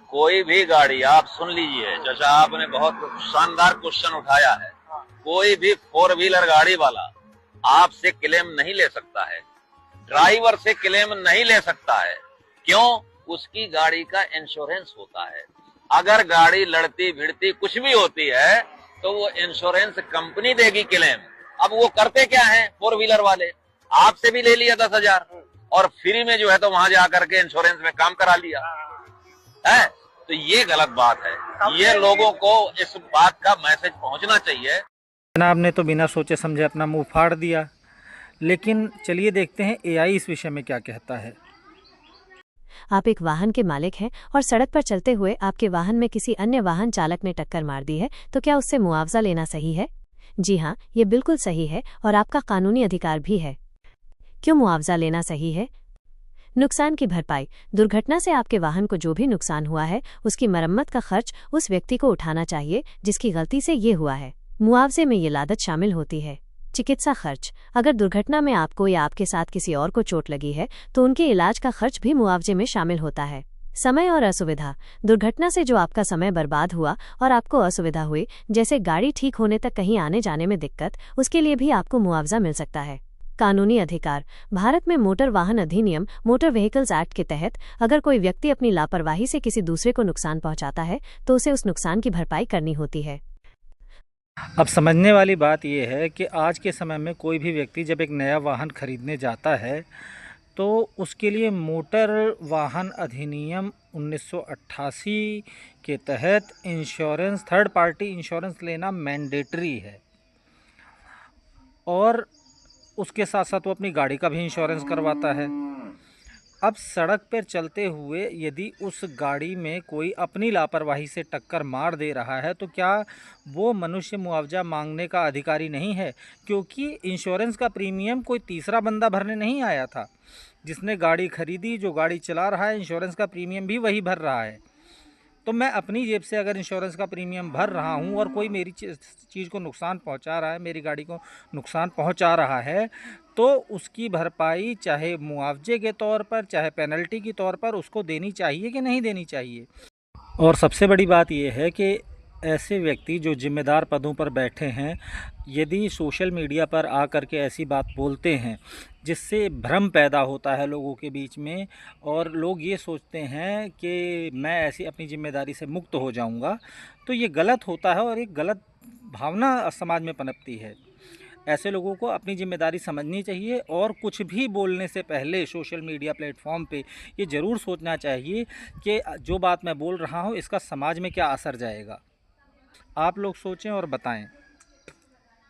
कोई भी गाड़ी आप सुन लीजिए, जैसा आपने बहुत शानदार क्वेश्चन उठाया है। कोई भी 4 व्हीलर गाड़ी वाला आपसे क्लेम नहीं ले सकता है, ड्राइवर से क्लेम नहीं ले सकता है। क्यों? उसकी गाड़ी का इंश्योरेंस होता है। अगर गाड़ी लड़ती भिड़ती कुछ भी होती है तो वो इंश्योरेंस कंपनी देगी क्लेम। अब वो करते क्या है 4 व्हीलर वाले, आपसे भी ले लिया 10,000 और फ्री में जो है तो वहां जाकर के इंश्योरेंस में काम करा लिया है। तो ये गलत बात है। ये लोगों को इस बात का मैसेज पहुंचना चाहिए। जनाब ने तो बिना सोचे समझे अपना मुंह फाड़ दिया, लेकिन चलिए देखते हैं एआई इस विषय में क्या कहता है। आप एक वाहन के मालिक हैं और सड़क पर चलते हुए आपके वाहन में किसी अन्य वाहन चालक ने टक्कर मार दी है, तो क्या उससे मुआवजा लेना सही है? जी हाँ, ये बिल्कुल सही है और आपका कानूनी अधिकार भी है। क्यों मुआवजा लेना सही है? नुकसान की भरपाई। दुर्घटना से आपके वाहन को जो भी नुकसान हुआ है उसकी मरम्मत का खर्च उस व्यक्ति को उठाना चाहिए जिसकी गलती से ये हुआ है। मुआवजे में ये लागत शामिल होती है। चिकित्सा खर्च। अगर दुर्घटना में आपको या आपके साथ किसी और को चोट लगी है तो उनके इलाज का खर्च भी मुआवजे में शामिल होता है। समय और असुविधा। दुर्घटना से जो आपका समय बर्बाद हुआ और आपको असुविधा हुई, जैसे गाड़ी ठीक होने तक कहीं आने जाने में दिक्कत, उसके लिए भी आपको मुआवजा मिल सकता है। कानूनी अधिकार। भारत में मोटर वाहन अधिनियम मोटर व्हीकल्स एक्ट के तहत अगर कोई व्यक्ति अपनी लापरवाही से किसी दूसरे को नुकसान पहुंचाता है तो उसे उस नुकसान की भरपाई करनी होती है। अब समझने वाली बात यह है कि आज के समय में कोई भी व्यक्ति जब एक नया वाहन खरीदने जाता है तो उसके लिए मोटर वाहन अधिनियम 1988 के तहत इंश्योरेंस, थर्ड पार्टी इंश्योरेंस लेना मैंडेटरी है और उसके साथ साथ वो अपनी गाड़ी का भी इंश्योरेंस करवाता है। अब सड़क पर चलते हुए यदि उस गाड़ी में कोई अपनी लापरवाही से टक्कर मार दे रहा है तो क्या वो मनुष्य मुआवजा मांगने का अधिकारी नहीं है? क्योंकि इंश्योरेंस का प्रीमियम कोई तीसरा बंदा भरने नहीं आया था। जिसने गाड़ी खरीदी, जो गाड़ी चला रहा है, इंश्योरेंस का प्रीमियम भी वही भर रहा है। तो मैं अपनी जेब से अगर इंश्योरेंस का प्रीमियम भर रहा हूं और कोई मेरी चीज़ को नुकसान पहुंचा रहा है, मेरी गाड़ी को नुकसान पहुंचा रहा है, तो उसकी भरपाई चाहे मुआवजे के तौर पर चाहे पेनल्टी के तौर पर उसको देनी चाहिए कि नहीं देनी चाहिए। और सबसे बड़ी बात यह है कि ऐसे व्यक्ति जो जिम्मेदार पदों पर बैठे हैं, यदि सोशल मीडिया पर आकर के ऐसी बात बोलते हैं जिससे भ्रम पैदा होता है लोगों के बीच में और लोग ये सोचते हैं कि मैं ऐसी अपनी जिम्मेदारी से मुक्त हो जाऊंगा, तो ये गलत होता है और एक गलत भावना समाज में पनपती है। ऐसे लोगों को अपनी जिम्मेदारी समझनी चाहिए और कुछ भी बोलने से पहले सोशल मीडिया प्लेटफॉर्म पे ये ज़रूर सोचना चाहिए कि जो बात मैं बोल रहा हूँ इसका समाज में क्या असर जाएगा। आप लोग सोचें और बताएं।